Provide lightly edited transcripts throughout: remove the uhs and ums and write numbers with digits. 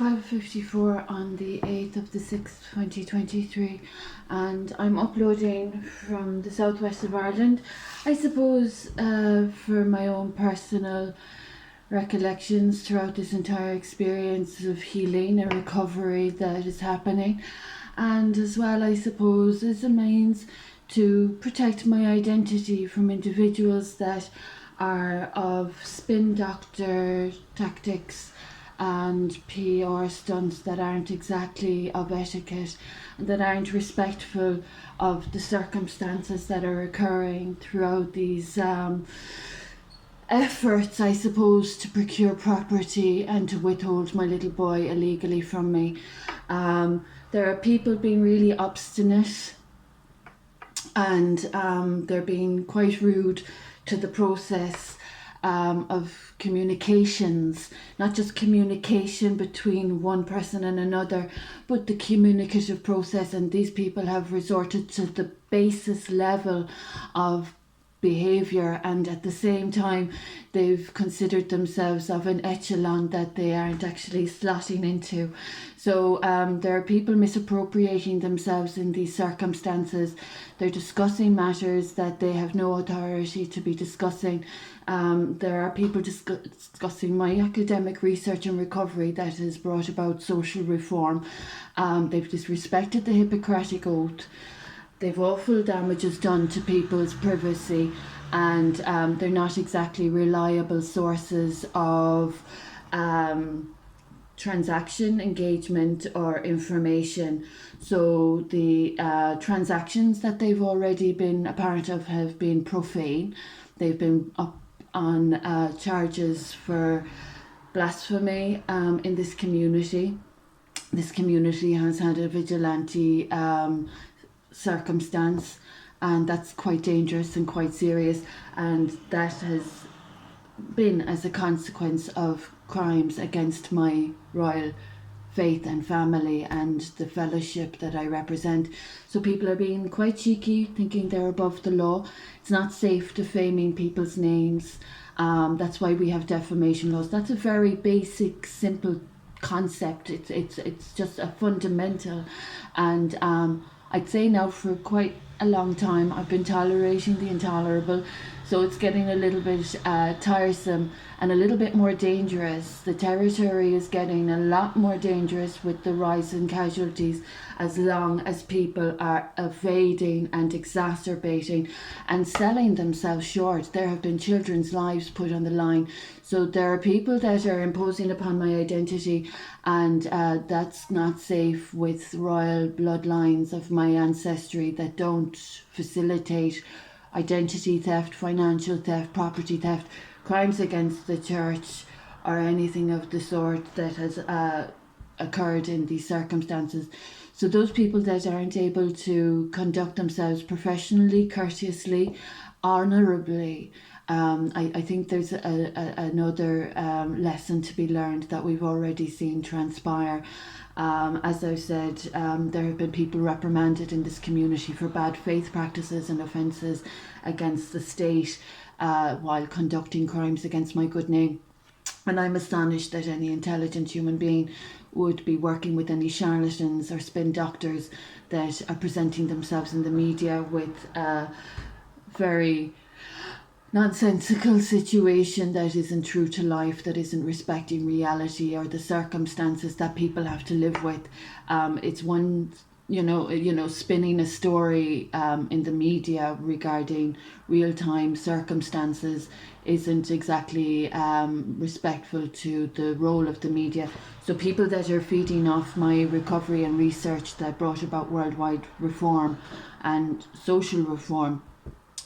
12:54 on the 8th of the 6th, 2023, and I'm uploading from the southwest of Ireland. I suppose for my own personal recollections throughout this entire experience of healing and recovery that is happening, and as well, I suppose, as a means to protect my identity from individuals that are of spin doctor tactics and PR stunts that aren't exactly of etiquette and that aren't respectful of the circumstances that are occurring throughout these efforts, I suppose, to procure property and to withhold my little boy illegally from me. There are people being really obstinate, and they're being quite rude to the process of communications, not just communication between one person and another, but the communicative process. And these people have resorted to the basis level of behaviour, and at the same time they've considered themselves of an echelon that they aren't actually slotting into. So there are people misappropriating themselves in these circumstances. They're discussing matters that they have no authority to be discussing. There are people discussing my academic research and recovery that has brought about social reform. They've disrespected the Hippocratic Oath. They've awful damages done to people's privacy, and they're not exactly reliable sources of transaction, engagement, or information. So the transactions that they've already been a part of have been profane. They've been up on charges for blasphemy in this community. This community has had a vigilante circumstance, and that's quite dangerous and quite serious, and that has been as a consequence of crimes against my royal faith and family and the fellowship that I represent. So people are being quite cheeky, thinking they're above the law. It's not safe defaming people's names. That's why we have defamation laws. That's a very basic, simple concept. It's just a fundamental, and I'd say now for quite a long time I've been tolerating the intolerable, so it's getting a little bit tiresome and a little bit more dangerous. The territory is getting a lot more dangerous with the rise in casualties, as long as people are evading and exacerbating and selling themselves short. There have been children's lives put on the line. So there are people that are imposing upon my identity, and that's not safe with royal bloodlines of my ancestry that don't facilitate identity theft, financial theft, property theft, crimes against the church, or anything of the sort that has occurred in these circumstances. So those people that aren't able to conduct themselves professionally, courteously, honourably, I think there's another lesson to be learned that we've already seen transpire. As I've said, there have been people reprimanded in this community for bad faith practices and offences against the state while conducting crimes against my good name. And I'm astonished that any intelligent human being would be working with any charlatans or spin doctors that are presenting themselves in the media with a very nonsensical situation that isn't true to life, that isn't respecting reality or the circumstances that people have to live with. It's one, spinning a story in the media regarding real-time circumstances isn't exactly respectful to the role of the media. So people that are feeding off my recovery and research that brought about worldwide reform and social reform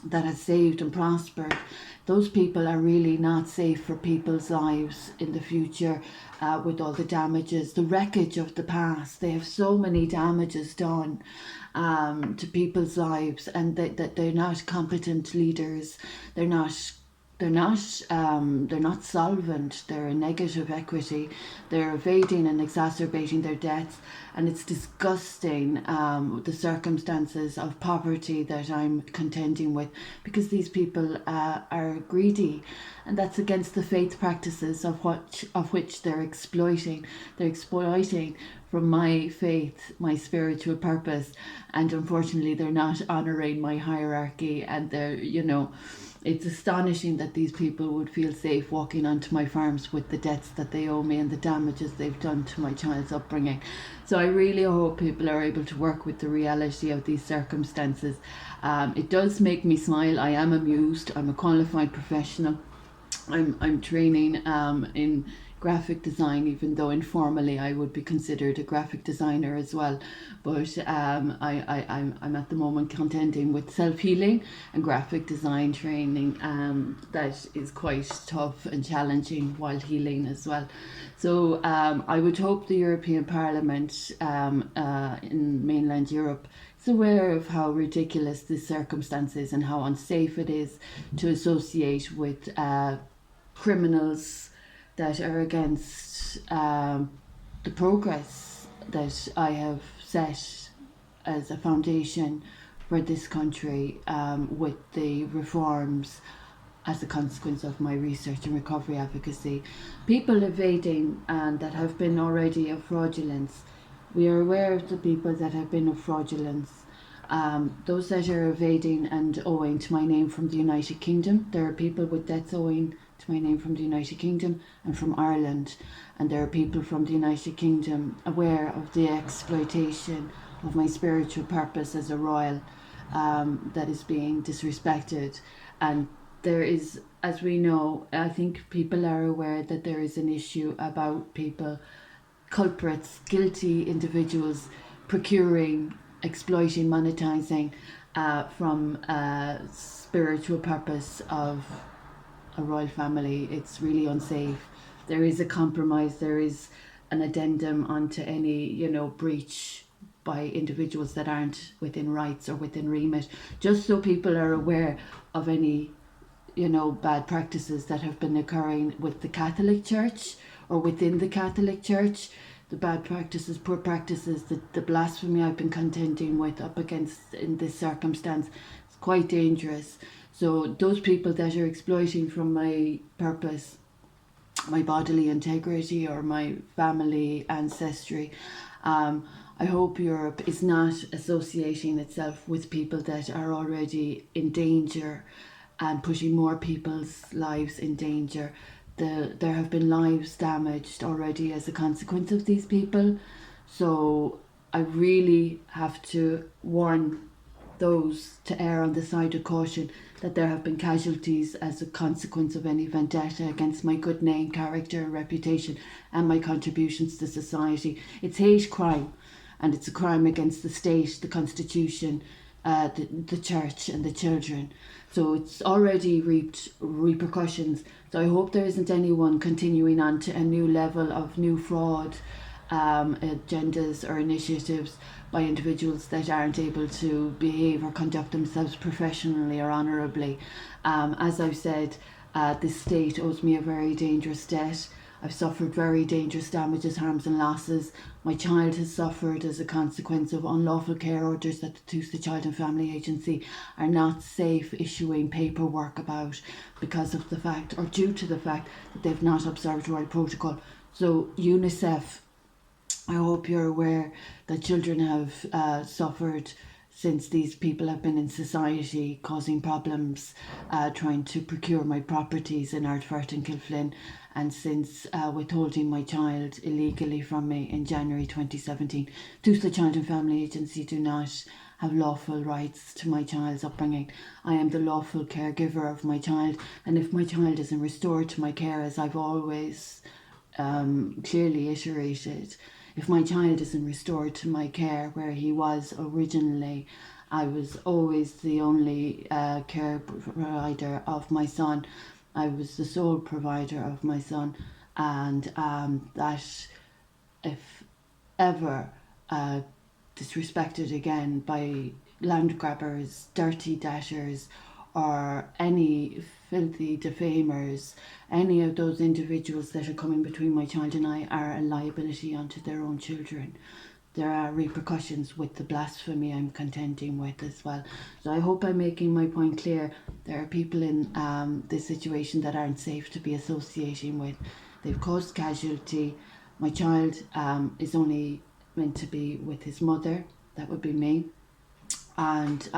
that has saved and prospered, those people are really not safe for people's lives in the future, with all the damages, the wreckage of the past. They have so many damages done to people's lives, and that they're not competent leaders. They're not they're not solvent. They're a negative equity. They're evading and exacerbating their debts, and it's disgusting, the circumstances of poverty that I'm contending with, because these people are greedy, and that's against the faith practices of which they're exploiting. They're exploiting from my faith, my spiritual purpose, and unfortunately they're not honouring my hierarchy, and they're, it's astonishing that these people would feel safe walking onto my farms with the debts that they owe me and the damages they've done to my child's upbringing. So I really hope people are able to work with the reality of these circumstances. It does make me smile. I am amused. I'm a qualified professional. I'm training in graphic design, even though informally I would be considered a graphic designer as well. But I'm at the moment contending with self-healing and graphic design training, that is quite tough and challenging while healing as well. So I would hope the European Parliament in mainland Europe is aware of how ridiculous this circumstance is and how unsafe it is to associate with criminals that are against the progress that I have set as a foundation for this country, with the reforms as a consequence of my research and recovery advocacy. People evading and that have been already of fraudulence. We are aware of the people that have been of fraudulence. Those that are evading and owing to my name from the United Kingdom. There are people with debts owing to my name from the United Kingdom and from Ireland. And there are people from the United Kingdom aware of the exploitation of my spiritual purpose as a royal, that is being disrespected. And there is, as we know, I think people are aware that there is an issue about people, culprits, guilty individuals procuring, exploiting, monetizing from spiritual purpose of a royal family. It's really unsafe. There is a compromise, there is an addendum onto any, breach by individuals that aren't within rights or within remit, just so people are aware of any, bad practices that have been occurring with the Catholic Church or within the Catholic Church. The bad practices, poor practices, the blasphemy I've been contending with up against in this circumstance is quite dangerous. So those people that are exploiting from my purpose, my bodily integrity or my family ancestry, I hope Europe is not associating itself with people that are already in danger and putting more people's lives in danger. There have been lives damaged already as a consequence of these people. So I really have to warn those to err on the side of caution, that there have been casualties as a consequence of any vendetta against my good name, character, reputation, and my contributions to society. It's hate crime, and it's a crime against the state, the constitution, the church, and the children. So it's already reaped repercussions. So I hope there isn't anyone continuing on to a new level of new fraud agendas or initiatives by individuals that aren't able to behave or conduct themselves professionally or honourably. As I've said, this state owes me a very dangerous debt. I've suffered very dangerous damages, harms and losses. My child has suffered as a consequence of unlawful care orders that the TUSA Child and Family Agency are not safe issuing paperwork about, because of the fact, or due to the fact, that they've not observed royal protocol. So UNICEF, I hope you're aware that children have suffered since these people have been in society, causing problems, trying to procure my properties in Ardfert and Kilflynn, and since withholding my child illegally from me in January 2017. TUSA Child and Family Agency do not have lawful rights to my child's upbringing. I am the lawful caregiver of my child, and if my child isn't restored to my care, as I've always clearly iterated, if my child isn't restored to my care where he was originally, I was always the only care provider of my son. I was the sole provider of my son, and that if ever disrespected again by land grabbers, dirty debtors, or any filthy defamers, any of those individuals that are coming between my child and I are a liability onto their own children. There are repercussions with the blasphemy I'm contending with as well. So I hope I'm making my point clear. There are people in this situation that aren't safe to be associating with. They've caused casualty. My child is only meant to be with his mother. That would be me. And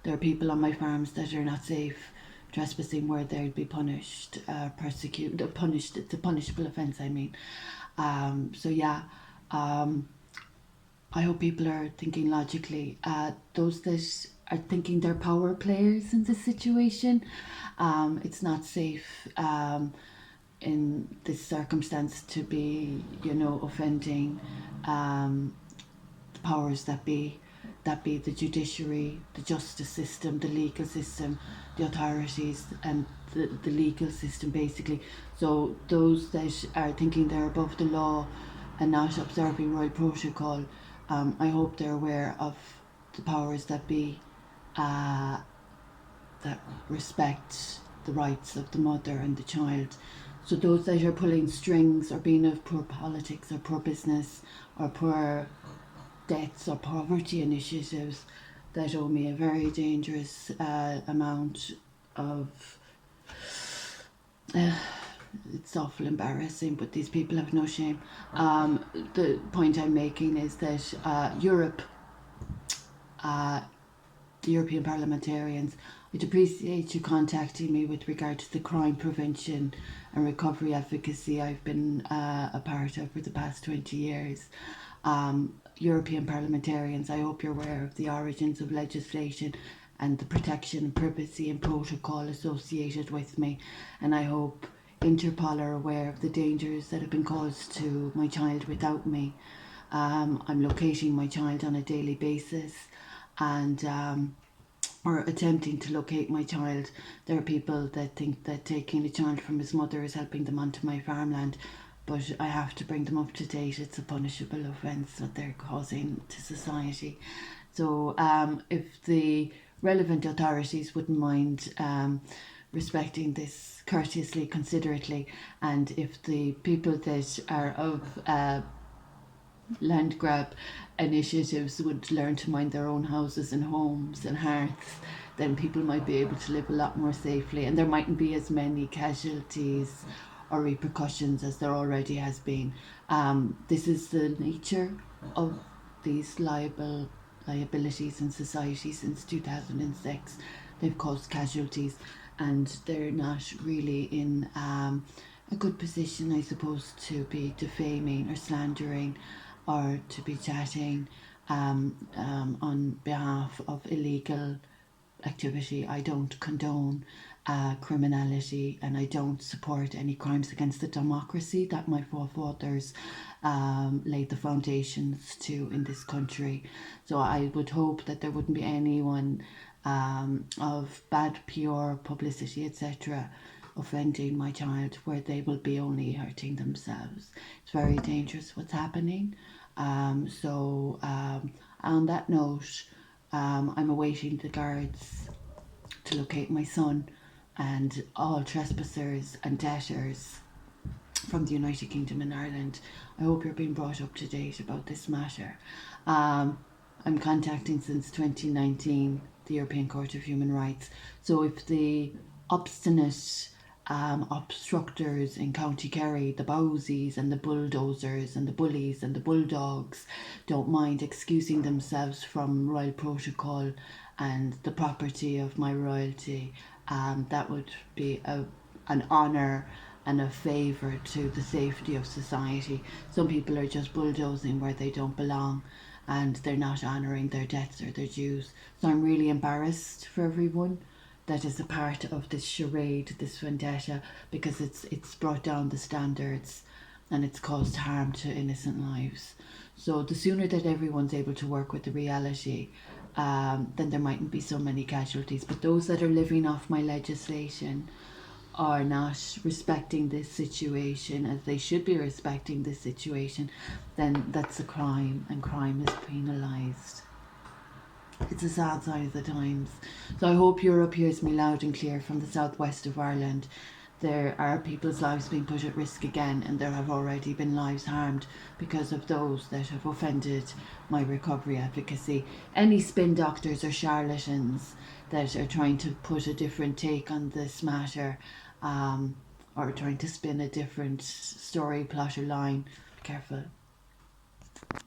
there are people on my farms that are not safe trespassing, where they'd be punished, punished. It's a punishable offence, I mean. So yeah, I hope people are thinking logically. Those that are thinking they're power players in this situation, it's not safe in this circumstance to be, offending the powers that be the judiciary, the justice system, the legal system, the authorities, and the legal system, basically. So those that are thinking they're above the law and not observing royal protocol, I hope they're aware of the powers that be, that respect the rights of the mother and the child. So those that are pulling strings or being of poor politics or poor business or poor debts or poverty initiatives, that owe me a very dangerous amount of it's awful embarrassing, but these people have no shame. The point I'm making is that Europe, the European parliamentarians, I'd appreciate you contacting me with regard to the crime prevention and recovery advocacy I've been a part of for the past 20 years. European parliamentarians, I hope you're aware of the origins of legislation and the protection, privacy and protocol associated with me, and I hope Interpol are aware of the dangers that have been caused to my child without me. I'm locating my child on a daily basis, and or attempting to locate my child. There are people that think that taking a child from his mother is helping them onto my farmland, but I have to bring them up to date. It's a punishable offence that they're causing to society. So if the relevant authorities wouldn't mind respecting this courteously, considerately, and if the people that are of land grab initiatives would learn to mind their own houses and homes and hearths, then people might be able to live a lot more safely, and there mightn't be as many casualties or repercussions as there already has been. This is the nature of these liabilities in society since 2006. They've caused casualties, and they're not really in a good position, I suppose, to be defaming or slandering or to be chatting on behalf of illegal activity. I don't condone criminality, and I don't support any crimes against the democracy that my forefathers laid the foundations to in this country. So I would hope that there wouldn't be anyone of bad PR, publicity, etc., offending my child, where they will be only hurting themselves. It's very dangerous what's happening. So on that note, I'm awaiting the guards to locate my son and all trespassers and debtors from the United Kingdom and Ireland. I hope you're being brought up to date about this matter. I'm contacting since 2019 the European Court of Human Rights. So if the obstinate obstructors in County Kerry, the Bowsies and the bulldozers and the bullies and the bulldogs, don't mind excusing themselves from royal protocol and the property of my royalty, that would be an honour and a favour to the safety of society. Some people are just bulldozing where they don't belong, and they're not honouring their debts or their dues. So I'm really embarrassed for everyone that is a part of this charade, this vendetta, because it's brought down the standards and it's caused harm to innocent lives. So the sooner that everyone's able to work with the reality, then there mightn't be so many casualties. But those that are living off my legislation are not respecting this situation as they should be respecting this situation, then that's a crime, and crime is penalised. It's a sad sign of the times. So I hope Europe hears me loud and clear from the southwest of Ireland. There are people's lives being put at risk again, and there have already been lives harmed because of those that have offended my recovery advocacy. Any spin doctors or charlatans that are trying to put a different take on this matter, or trying to spin a different story, plot, or line, be careful.